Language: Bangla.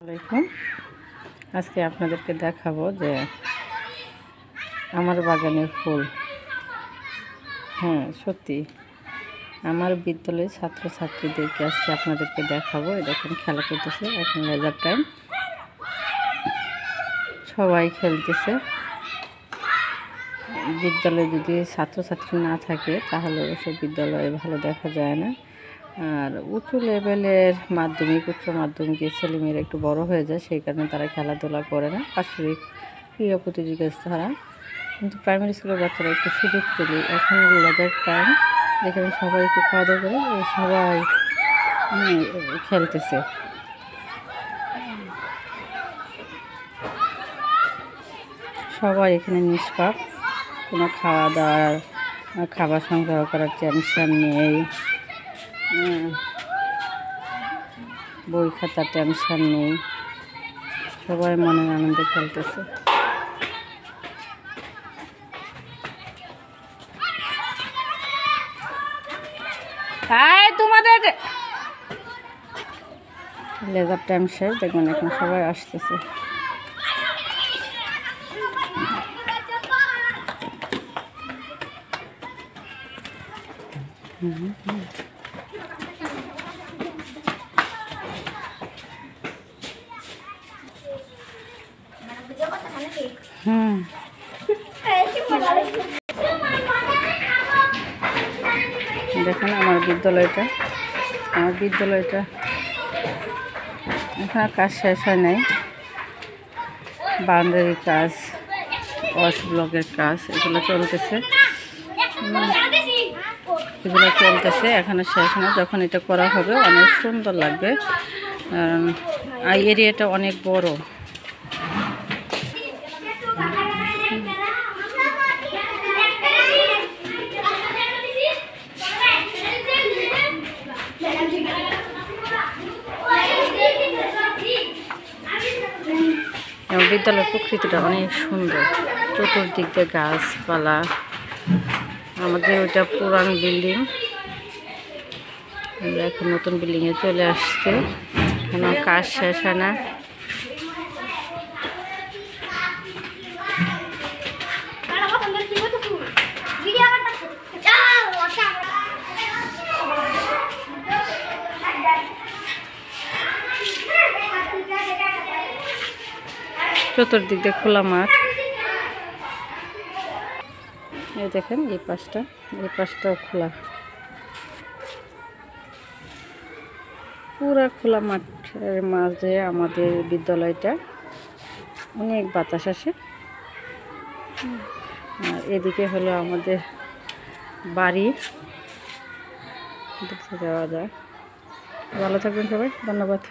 আসসালামু আলাইকুম। আজকে আপনাদেরকে দেখাবো যে আমার বাগানের ফুল। হ্যাঁ, সত্যি আমার বিদ্যালয়ের ছাত্রছাত্রীদেরকে আজকে আপনাদেরকে দেখাবো। দেখেন খেলা করতেছে, এখন লেজার টাইম, সবাই খেলতেছে। বিদ্যালয়ে যদি ছাত্রছাত্রী না থাকে তাহলে অবশ্য বিদ্যালয়ে ভালো দেখা যায় না। আর উঁচু লেভেলের মাধ্যমিক উচ্চ মাধ্যমিকের ছেলেমেয়েরা একটু বড় হয়ে যায়, সেই কারণে তারা খেলাধুলা করে না, পাশবিক ক্রীড়া প্রতিযোগিতা ছাড়া। কিন্তু প্রাইমারি স্কুলের বাচ্চারা একটু সুযোগ পেলে এখন লেজার টাইম, যেখানে সবাই একটু খাওয়া দাওয়া করে সবাই খেলতেছে। সবাই এখানে নিষ্পাপ, কোনো খাওয়া দাওয়ার খাবার সংগ্রহ করার টেনশন নেই, বই খাতার টেনশন নেই, সবাই মনের আনন্দে খেলতেছে। তোমাদের লেজার টাইম শেষ, দেখবেন এখন সবাই আসতেছে। দেখেন আমার বিদ্যালয়টা এখন কাজ শেষ হয় নাই। বাউন্ডারির কাজ, ওয়াশ ব্লকের কাজ এগুলো চলতেছে, এখনো শেষ না। যখন এটা করা হবে অনেক সুন্দর লাগবে, এই এরিয়াটা অনেক বড়। বিদ্যালয়ের প্রকৃতিটা অনেক সুন্দর, চতুর্দিক দিয়ে গাছপালা। আমাদের ওইটা পুরান বিল্ডিং, আমরা এখন নতুন বিল্ডিংয়ে চলে আসছে, কোনো কাজ শেষ হয় না। চতুর্দিক দিয়ে খোলা মাঠ। এই দেখেন এই পাশটাও খোলা, পুরা খোলা মাঠের মাঝে আমাদের বিদ্যালয়টা। অনেক বাতাস আসে। আর এদিকে হলো আমাদের বাড়ি, দেখতে যাওয়া যায়। ভালো থাকবেন সবাই, ধন্যবাদ।